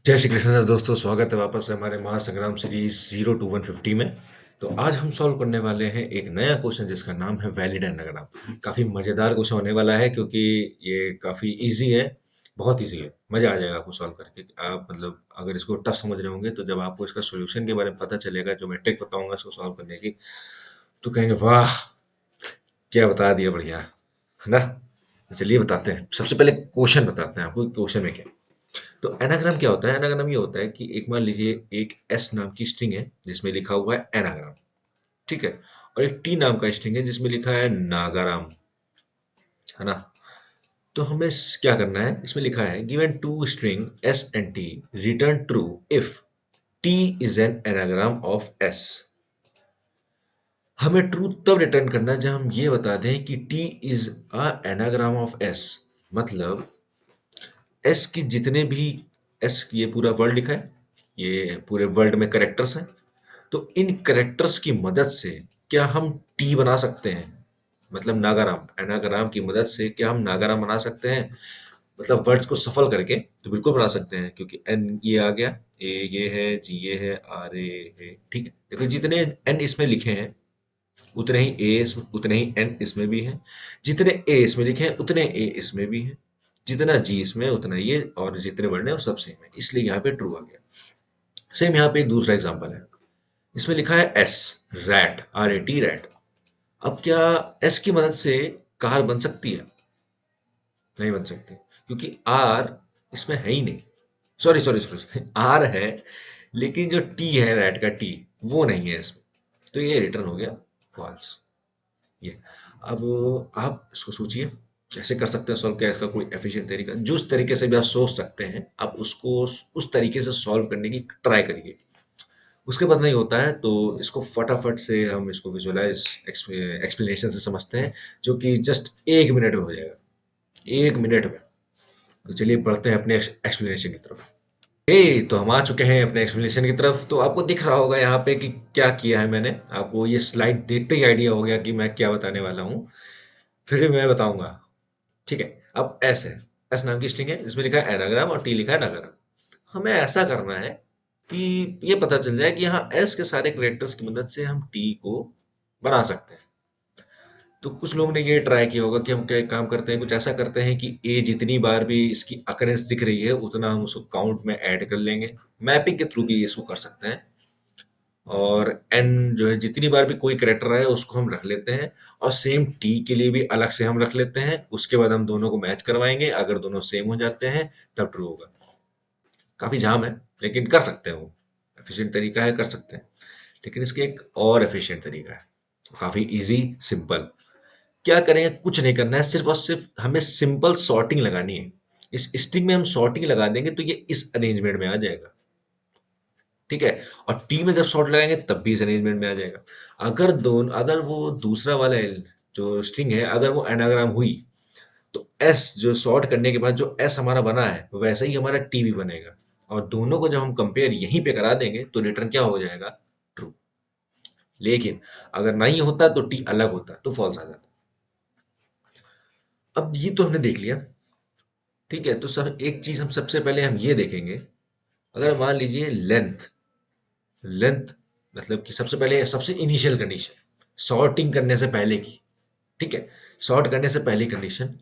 जय श्री कृष्ण दोस्तों, स्वागत है वापस से हमारे महासंग्राम सीरीज 0 to 150 में। तो आज हम सॉल्व करने वाले हैं एक नया क्वेश्चन जिसका नाम है वैलिड एनाग्राम। काफ़ी मज़ेदार क्वेश्चन होने वाला है क्योंकि ये काफ़ी इजी है, बहुत इजी है। मज़ा आ जाएगा आपको सॉल्व करके। आप मतलब अगर इसको टफ समझ रहे होंगे तो जब आपको इसका सॉल्यूशन के बारे में पता चलेगा, जो मैं ट्रिक बताऊंगा इसको सॉल्व करने की, तो कहेंगे वाह, क्या बता दिया, बढ़िया है ना। तो चलिए बताते हैं। सबसे पहले क्वेश्चन बताते हैं आपको, क्वेश्चन में क्या। तो एनाग्राम क्या होता है? एनाग्राम ये होता है कि एक मान लीजिए एक एस नाम की स्ट्रिंग है जिसमें लिखा हुआ है एनाग्राम, ठीक है। और एक टी नाम का स्ट्रिंग है जिसमें लिखा है नागाराम, है ना। तो हमें क्या करना है, इसमें लिखा है given two string S and T, return true if T is an anagram of S. हमें ट्रू तब रिटर्न करना है जब हम ये बता दें कि T is a anagram of S. मतलब एस की जितने भी, एस ये पूरा वर्ड लिखा है, ये पूरे वर्ल्ड में करेक्टर्स हैं। तो इन करेक्टर्स की मदद से क्या हम टी बना सकते हैं? मतलब नागाराम, एनाग्राम की मदद से क्या हम नागाराम बना सकते हैं? मतलब वर्ड्स को सफल करके तो बिल्कुल बना सकते हैं, क्योंकि एन ये आ गया, ए ये है, जी ये है, आर ए है, ठीक है। देखो जितने एन इसमें लिखे हैं उतने ही ए इसमें, उतने ही एन इसमें भी है। जितने ए इसमें लिखे हैं उतने ए इसमें भी है। जितना जी इसमें उतना ये, और जितने वर्ड है वो सब सेम है, इसलिए यहाँ पे ट्रू आ गया। सेम यहाँ पे एक दूसरा एग्जांपल है। इसमें लिखा है S, rat, R A T, rat. अब क्या एस की मदद से कार बन सकती है? नहीं बन सकती, क्योंकि आर इसमें है ही नहीं। सॉरी सॉरी सॉरी, आर है लेकिन जो टी है, रैट का टी, वो नहीं है इसमें। तो ये रिटर्न हो गया फॉल्स। ये, अब आप इसको सोचिए कैसे कर सकते हैं सॉल्व। क्या इसका कोई एफिशिएंट तरीका? जिस तरीके से भी आप सोच सकते हैं आप उसको उस तरीके से सॉल्व करने की ट्राई करिए। उसके बाद नहीं होता है तो इसको फटाफट से हम इसको विजुअलाइज एक्सप्लेनेशन से समझते हैं, जो कि जस्ट 1 मिनट में हो जाएगा, 1 मिनट में। तो चलिए बढ़ते हैं अपने एक्सप्लेनेशन की तरफ। तो हम आ चुके हैं अपने एक्सप्लेनेशन की तरफ। तो आपको दिख रहा होगा यहाँ पे कि क्या किया है मैंने। आपको ये स्लाइड देखते ही आइडिया हो गया कि मैं क्या बताने वाला हूँ। फिर भी मैं बताऊंगा, ठीक है। अब एस है, एस नाम की स्ट्रिंग है जिसमें लिखा है एनाग्राम और टी लिखा है नागाराम। हमें ऐसा करना है कि ये पता चल जाए कि हाँ, एस के सारे कैरेक्टर्स की मदद से हम टी को बना सकते हैं। तो कुछ लोगों ने ये ट्राई किया होगा कि हम क्या काम करते हैं, कुछ ऐसा करते हैं कि ए जितनी बार भी इसकी अकरेंस दिख रही है उतना हम उसको काउंट में ऐड कर लेंगे। मैपिंग के थ्रू भी इसको कर सकते हैं। और एन जो है, जितनी बार भी कोई कैरेक्टर आए उसको हम रख लेते हैं। और सेम टी के लिए भी अलग से हम रख लेते हैं। उसके बाद हम दोनों को मैच करवाएंगे, अगर दोनों सेम हो जाते हैं तब ट्रू होगा। काफी झाम है लेकिन कर सकते हैं, वो एफिशिएंट तरीका है, कर सकते हैं। लेकिन इसके एक और एफिशिएंट तरीका है, काफी इजी, सिंपल। क्या करेंगे? कुछ नहीं करना है, सिर्फ और सिर्फ हमें सिंपल सॉर्टिंग लगानी है। इस स्ट्रिंग में हम सॉर्टिंग लगा देंगे तो ये इस अरेंजमेंट में आ जाएगा, ठीक है। और टी में जब सॉर्ट लगाएंगे तब भी इस अरेंजमेंट में आ जाएगा। अगर वो दूसरा वाला जो स्ट्रिंग है अगर वो एनाग्राम हुई, तो एस जो सॉर्ट करने के बाद जो एस हमारा बना है वैसा ही हमारा टी भी बनेगा। और दोनों को जब हम कंपेयर यहीं पे करा देंगे तो रिटर्न क्या हो जाएगा? ट्रू। लेकिन अगर नहीं होता तो टी अलग होता तो फॉल्स आ जाता। अब ये तो हमने देख लिया, ठीक है। तो सब एक चीज हम सबसे पहले हम ये देखेंगे। अगर मान लीजिए लेंथ, लेंथ मतलब कि सबसे पहले सबसे इनिशियल कंडीशन, सॉर्टिंग करने से पहले की, ठीक है। सॉर्ट करने से पहली कंडीशन,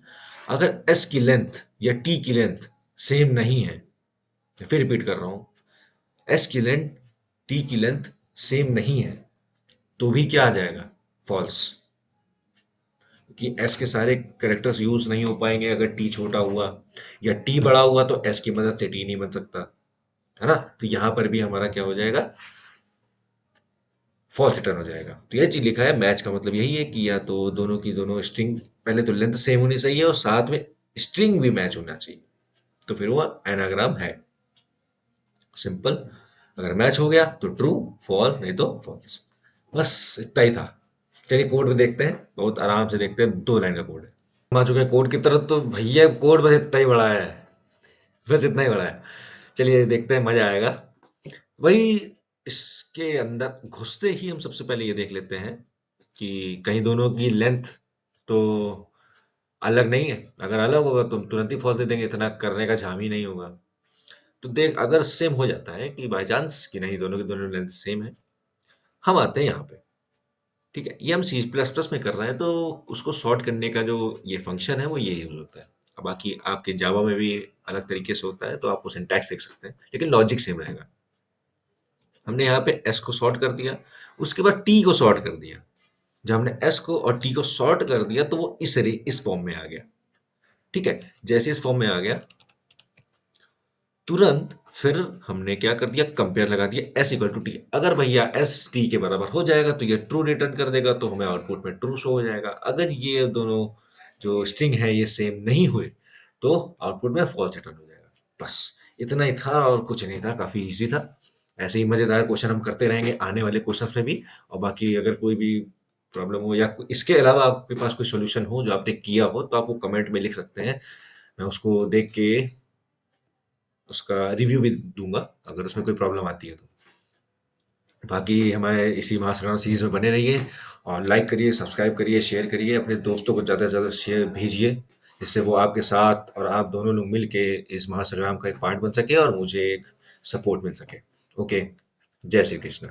अगर एस की लेंथ या टी की लेंथ सेम नहीं है, तो फिर रिपीट कर रहा हूं, एस की लेंथ टी की लेंथ सेम नहीं है, तो भी क्या आ जाएगा? फॉल्स। कि एस के सारे करेक्टर्स यूज नहीं हो पाएंगे अगर टी छोटा हुआ, या टी बड़ा हुआ तो एस की मदद से टी नहीं बन सकता, है ना। तो यहां पर भी हमारा क्या हो जाएगा? फॉल्स रिटर्न हो जाएगा। तो यह चीज लिखा है, मैच का मतलब यही है कि या तो दोनों की दोनों स्ट्रिंग, पहले तो लेंथ सेम होनी चाहिए और साथ में स्ट्रिंग भी मैच होना चाहिए, तो फिर वो एनाग्राम है। सिंपल। अगर मैच हो गया तो ट्रू, फॉल्स नहीं तो फॉल्स। बस इतना ही था। चलिए कोड में देखते हैं, बहुत आराम से देखते हैं, 2 लाइन का कोड है। हम आ चुके हैं कोड की तरफ। तो भैया कोड बस इतना ही बड़ा है, बस इतना ही बड़ा है। चलिए देखते हैं, मजा आएगा। वही, इसके अंदर घुसते ही हम सबसे पहले ये देख लेते हैं कि कहीं दोनों की लेंथ तो अलग नहीं है। अगर अलग होगा तो हम तुरंत ही फॉल्स दे देंगे, इतना करने का झाम ही नहीं होगा। तो देख अगर सेम हो जाता है कि बाय चांस कि नहीं दोनों की दोनों लेंथ सेम है, हम आते हैं यहाँ पे, ठीक है? ये हम सी प्लस प्लस में कर रहे हैं तो उसको सॉर्ट करने का जो ये फंक्शन है वो ये यूज़ होता है। अब बाकी आपके जावा में भी अलग तरीके से होता है तो आप वो सिंटैक्स देख सकते हैं, लेकिन लॉजिक सेम रहेगा। हमने यहाँ पे एस को सॉर्ट कर दिया, उसके बाद टी को सॉर्ट कर दिया। जब हमने एस को और टी को सॉर्ट कर दिया तो वो इस फॉर्म में आ गया, ठीक है? जैसे इस फॉर्म में आ गया, तुरंत फिर हमने क्या कर दिया, कंपेयर लगा दिया एस इक्वल टू टी। अगर भैया एस टी के बराबर हो जाएगा तो ये ट्रू रिटर्न कर देगा, तो हमें आउटपुट में ट्रू शो हो जाएगा। अगर ये दोनों जो स्ट्रिंग है ये सेम नहीं हुए तो आउटपुट में फॉल्स रिटर्न हो जाएगा। बस इतना ही था और कुछ नहीं था, काफी इजी था। ऐसे ही मजेदार क्वेश्चन हम करते रहेंगे आने वाले क्वेश्चंस में भी। और बाकी अगर कोई भी प्रॉब्लम हो या इसके अलावा आपके पास कोई सॉल्यूशन हो जो आपने किया हो तो आप वो कमेंट में लिख सकते हैं। मैं उसको देख के उसका रिव्यू भी दूंगा अगर उसमें कोई प्रॉब्लम आती है तो। बाकी हमारे इसी महासंग्राम सीरीज में बने रहिए और लाइक करिए, सब्सक्राइब करिए, शेयर करिए, अपने दोस्तों को ज़्यादा से ज़्यादा शेयर भेजिए, जिससे वो आपके साथ और आप दोनों लोग मिल के इस महासंग्राम का एक पार्ट बन सके और मुझे एक सपोर्ट मिल सके। ओके, जय श्री कृष्ण।